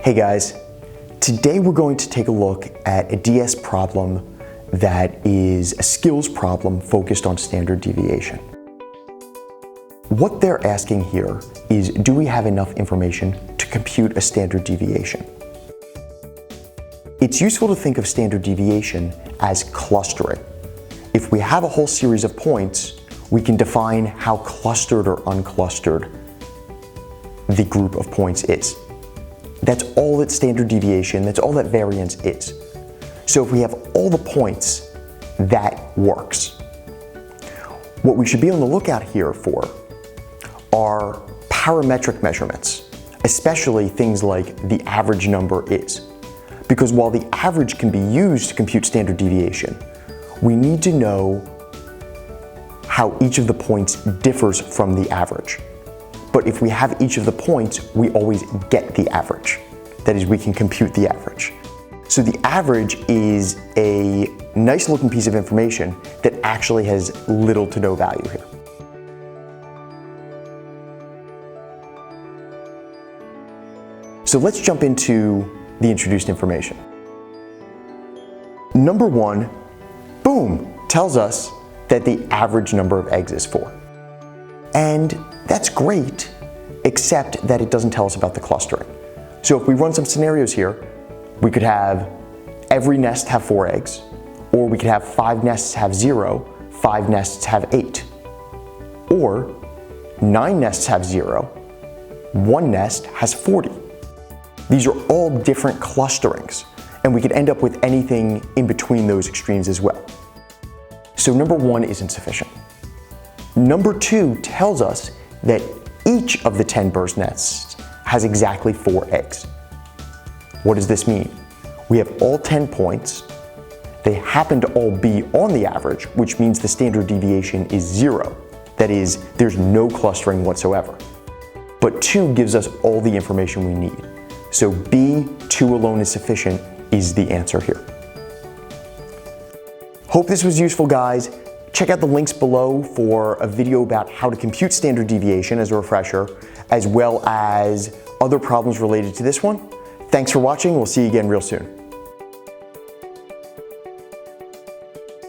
Hey guys, today we're going to take a look at a DS problem that is a skills problem focused on standard deviation. What they're asking here is, do we have enough information to compute a standard deviation? It's useful to think of standard deviation as clustering. If we have a whole series of points, we can define how clustered or unclustered the group of points is. That's all that standard deviation, that's all that variance is. So if we have all the points, that works. What we should be on the lookout here for are parametric measurements, especially things like the average number is. Because while the average can be used to compute standard deviation, we need to know how each of the points differs from the average. But if we have each of the points, we always get the average. That is, we can compute the average. So the average is a nice looking piece of information that actually has little to no value here. So let's jump into the introduced information. Number one, boom, tells us that the average number of eggs is 4. And that's great, except that it doesn't tell us about the clustering. So if we run some scenarios here, we could have every nest have 4 eggs, or we could have 5 nests have 0, 5 nests have 8. Or 9 nests have 0, 1 nest has 40. These are all different clusterings, and we could end up with anything in between those extremes as well. So number 1 isn't sufficient. Number 2 tells us that each of the 10 birds' nests has exactly 4 eggs. What does this mean? We have all 10 points. They happen to all be on the average, which means the standard deviation is 0. That is, there's no clustering whatsoever. But 2 gives us all the information we need. So B, 2 alone is sufficient, is the answer here. Hope this was useful, guys. Check out the links below for a video about how to compute standard deviation as a refresher, as well as other problems related to this one. Thanks for watching. We'll see you again real soon.